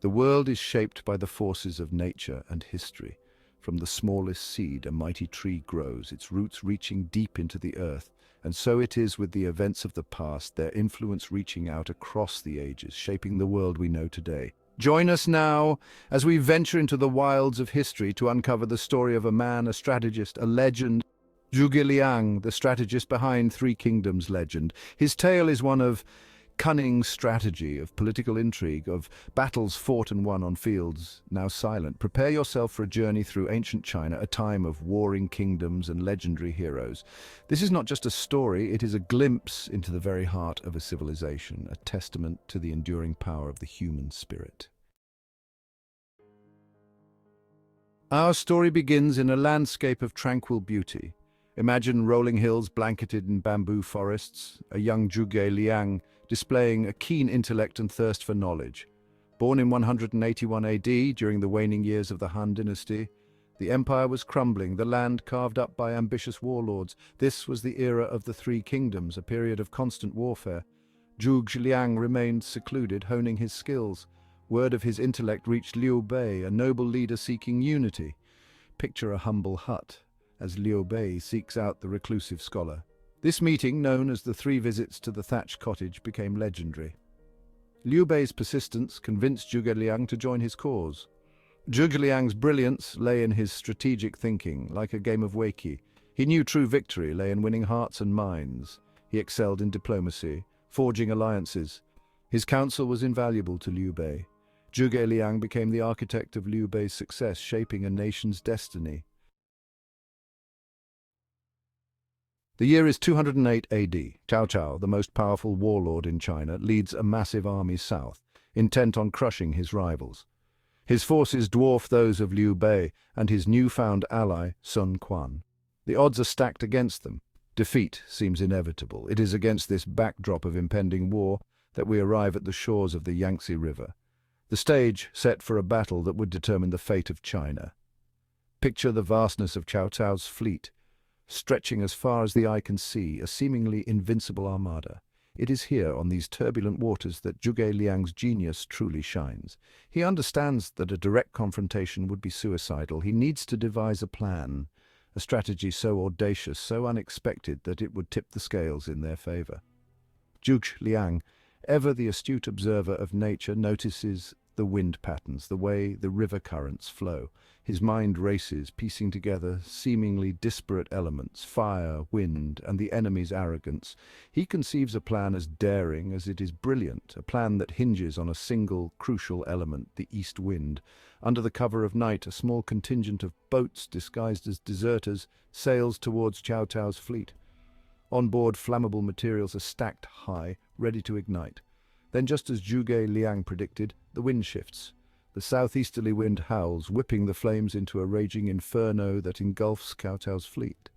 The world is shaped by the forces of nature and history. From the smallest seed, a mighty tree grows, its roots reaching deep into the earth. And so it is with the events of the past, their influence reaching out across the ages, shaping the world we know today. Join us now as we venture into the wilds of history to uncover the story of a man, a strategist, a legend. Zhuge Liang, the strategist behind Three Kingdoms legend. His tale is one of cunning strategy, of political intrigue, of battles fought and won on fields now silent. Prepare yourself for a journey through ancient China, a time of warring kingdoms and legendary heroes. This is not just a story, it is a glimpse into the very heart of a civilization, a testament to the enduring power of the human spirit. Our story begins in a landscape of tranquil beauty. Imagine rolling hills blanketed in bamboo forests, a young Zhuge Liang displaying a keen intellect and thirst for knowledge. Born in 181 AD, during the waning years of the Han dynasty, the empire was crumbling, the land carved up by ambitious warlords. This was the era of the Three Kingdoms, a period of constant warfare. Zhuge Liang remained secluded, honing his skills. Word of his intellect reached Liu Bei, a noble leader seeking unity. Picture a humble hut, as Liu Bei seeks out the reclusive scholar. This meeting, known as the Three Visits to the Thatched Cottage, became legendary. Liu Bei's persistence convinced Zhuge Liang to join his cause. Zhuge Liang's brilliance lay in his strategic thinking, like a game of Weiqi. He knew true victory lay in winning hearts and minds. He excelled in diplomacy, forging alliances. His counsel was invaluable to Liu Bei. Zhuge Liang became the architect of Liu Bei's success, shaping a nation's destiny. The year is 208 AD. Cao Cao, the most powerful warlord in China, leads a massive army south, intent on crushing his rivals. His forces dwarf those of Liu Bei and his newfound ally, Sun Quan. The odds are stacked against them. Defeat seems inevitable. It is against this backdrop of impending war that we arrive at the shores of the Yangtze River, the stage set for a battle that would determine the fate of China. Picture the vastness of Cao Cao's fleet, stretching as far as the eye can see, a seemingly invincible armada. It is here, on these turbulent waters, that Zhuge Liang's genius truly shines. He understands that a direct confrontation would be suicidal. He needs to devise a plan, a strategy so audacious, so unexpected, that it would tip the scales in their favor. Zhuge Liang, ever the astute observer of nature, notices the wind patterns, the way the river currents flow. His mind races, piecing together seemingly disparate elements, fire, wind, and the enemy's arrogance. He conceives a plan as daring as it is brilliant, a plan that hinges on a single, crucial element, the east wind. Under the cover of night, a small contingent of boats, disguised as deserters, sails towards Cao Cao's fleet. On board, flammable materials are stacked high, ready to ignite. Then, just as Zhuge Liang predicted, the wind shifts. The southeasterly wind howls, whipping the flames into a raging inferno that engulfs Cao Cao's fleet.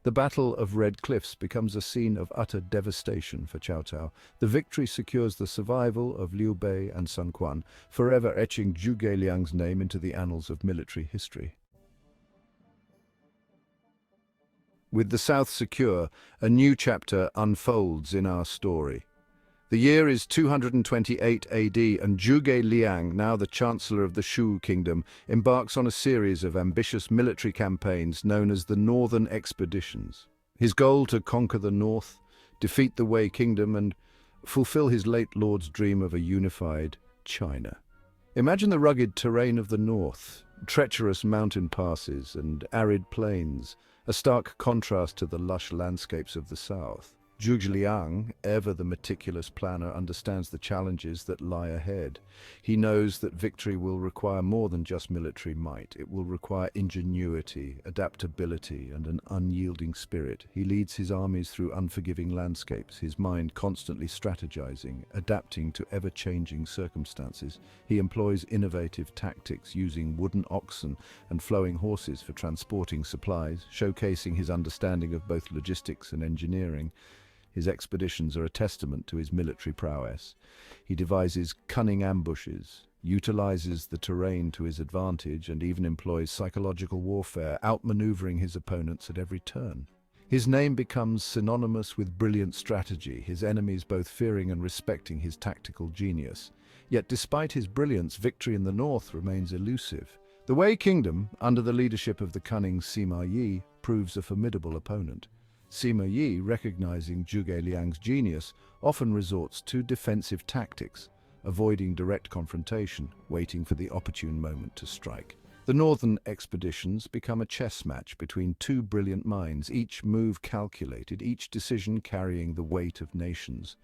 The Battle of Red Cliffs becomes a scene of utter devastation for Cao Cao. The victory secures the survival of Liu Bei and Sun Quan, forever etching Zhuge Liang's name into the annals of military history. With the south secure, a new chapter unfolds in our story. The year is 228 AD, and Zhuge Liang, now the Chancellor of the Shu Kingdom, embarks on a series of ambitious military campaigns known as the Northern Expeditions. His goal to conquer the north, defeat the Wei Kingdom, and fulfill his late lord's dream of a unified China. Imagine the rugged terrain of the north, treacherous mountain passes and arid plains, a stark contrast to the lush landscapes of the south. Zhuge Liang, ever the meticulous planner, understands the challenges that lie ahead. He knows that victory will require more than just military might. It will require ingenuity, adaptability, and an unyielding spirit. He leads his armies through unforgiving landscapes, his mind constantly strategizing, adapting to ever-changing circumstances. He employs innovative tactics, using wooden oxen and flowing horses for transporting supplies, showcasing his understanding of both logistics and engineering. His expeditions are a testament to his military prowess. He devises cunning ambushes, utilizes the terrain to his advantage, and even employs psychological warfare, outmaneuvering his opponents at every turn. His name becomes synonymous with brilliant strategy, his enemies both fearing and respecting his tactical genius. Yet despite his brilliance, victory in the north remains elusive. The Wei Kingdom, under the leadership of the cunning Sima Yi, proves a formidable opponent. Sima Yi, recognizing Zhuge Liang's genius, often resorts to defensive tactics, avoiding direct confrontation, waiting for the opportune moment to strike. The northern expeditions become a chess match between two brilliant minds, each move calculated, each decision carrying the weight of nations.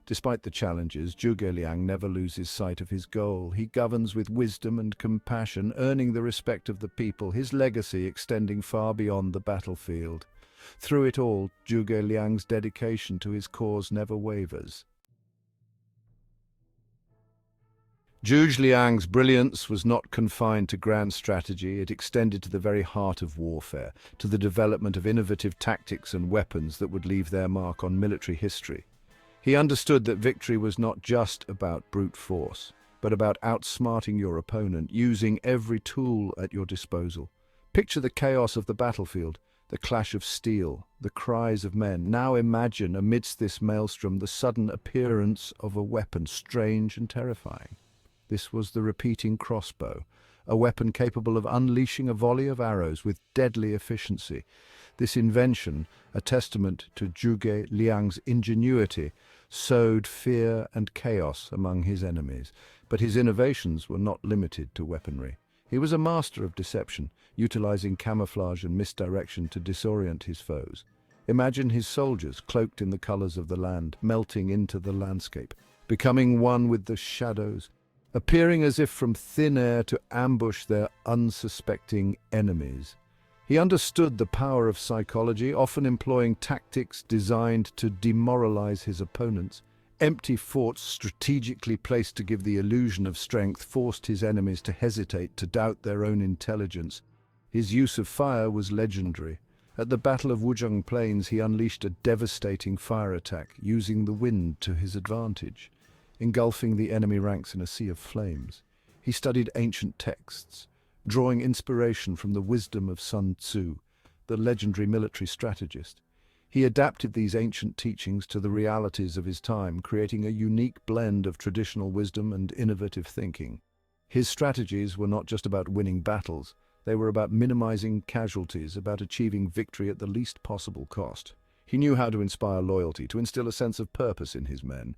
Despite the challenges, Zhuge Liang never loses sight of his goal. He governs with wisdom and compassion, earning the respect of the people, his legacy extending far beyond the battlefield. Through it all, Zhuge Liang's dedication to his cause never wavers. Zhuge Liang's brilliance was not confined to grand strategy, it extended to the very heart of warfare, to the development of innovative tactics and weapons that would leave their mark on military history. He understood that victory was not just about brute force, but about outsmarting your opponent, using every tool at your disposal. Picture the chaos of the battlefield, the clash of steel, the cries of men. Now imagine, amidst this maelstrom, the sudden appearance of a weapon, strange and terrifying. This was the repeating crossbow, a weapon capable of unleashing a volley of arrows with deadly efficiency. This invention, a testament to Zhuge Liang's ingenuity, sowed fear and chaos among his enemies. But his innovations were not limited to weaponry. He was a master of deception, utilizing camouflage and misdirection to disorient his foes. Imagine his soldiers, cloaked in the colors of the land, melting into the landscape, becoming one with the shadows, appearing as if from thin air to ambush their unsuspecting enemies. He understood the power of psychology, often employing tactics designed to demoralize his opponents. Empty forts, strategically placed to give the illusion of strength, forced his enemies to hesitate, to doubt their own intelligence. His use of fire was legendary. At the Battle of Wuzhong Plains, he unleashed a devastating fire attack, using the wind to his advantage, engulfing the enemy ranks in a sea of flames. He studied ancient texts, drawing inspiration from the wisdom of Sun Tzu, the legendary military strategist. He adapted these ancient teachings to the realities of his time, creating a unique blend of traditional wisdom and innovative thinking. His strategies were not just about winning battles, they were about minimizing casualties, about achieving victory at the least possible cost. He knew how to inspire loyalty, to instill a sense of purpose in his men.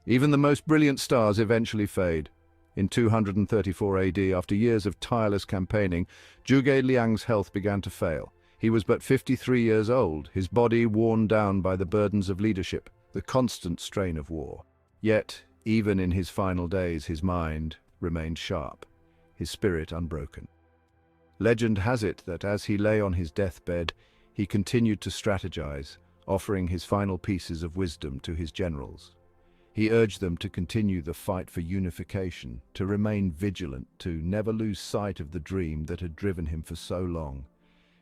Even the most brilliant stars eventually fade. In 234 AD, after years of tireless campaigning, Zhuge Liang's health began to fail. He was but 53 years old, his body worn down by the burdens of leadership, the constant strain of war. Yet, even in his final days, his mind remained sharp, his spirit unbroken. Legend has it that as he lay on his deathbed, he continued to strategize, offering his final pieces of wisdom to his generals. He urged them to continue the fight for unification, to remain vigilant, to never lose sight of the dream that had driven him for so long.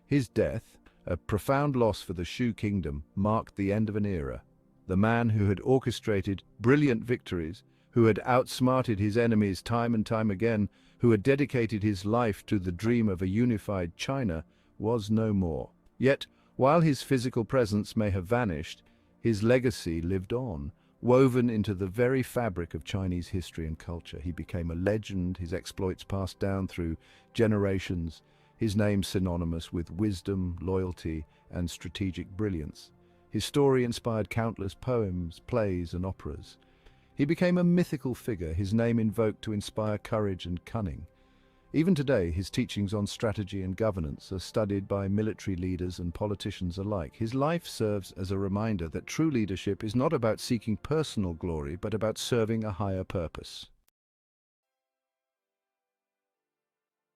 His death, a profound loss for the Shu kingdom, marked the end of an era. The man who had orchestrated brilliant victories, who had outsmarted his enemies time and time again, who had dedicated his life to the dream of a unified China, was no more. Yet, while his physical presence may have vanished, his legacy lived on. Woven into the very fabric of Chinese history and culture, he became a legend, his exploits passed down through generations, his name synonymous with wisdom, loyalty, and strategic brilliance. His story inspired countless poems, plays, and operas. He became a mythical figure, his name invoked to inspire courage and cunning. Even today, his teachings on strategy and governance are studied by military leaders and politicians alike. His life serves as a reminder that true leadership is not about seeking personal glory, but about serving a higher purpose.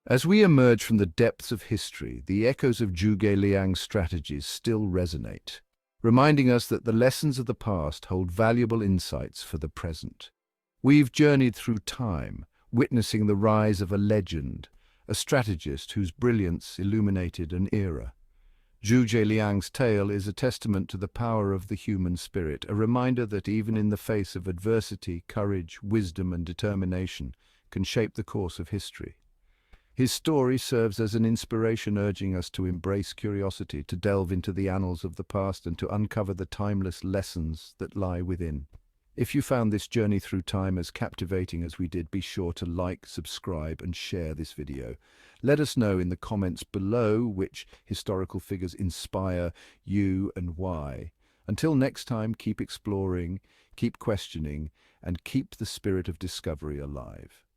As we emerge from the depths of history, the echoes of Zhuge Liang's strategies still resonate, reminding us that the lessons of the past hold valuable insights for the present. We've journeyed through time, witnessing the rise of a legend, a strategist whose brilliance illuminated an era. Zhuge Liang's tale is a testament to the power of the human spirit, a reminder that even in the face of adversity, courage, wisdom, and determination can shape the course of history. His story serves as an inspiration, urging us to embrace curiosity, to delve into the annals of the past, and to uncover the timeless lessons that lie within. If you found this journey through time as captivating as we did, be sure to like, subscribe, and share this video. Let us know in the comments below which historical figures inspire you and why. Until next time, keep exploring, keep questioning, and keep the spirit of discovery alive.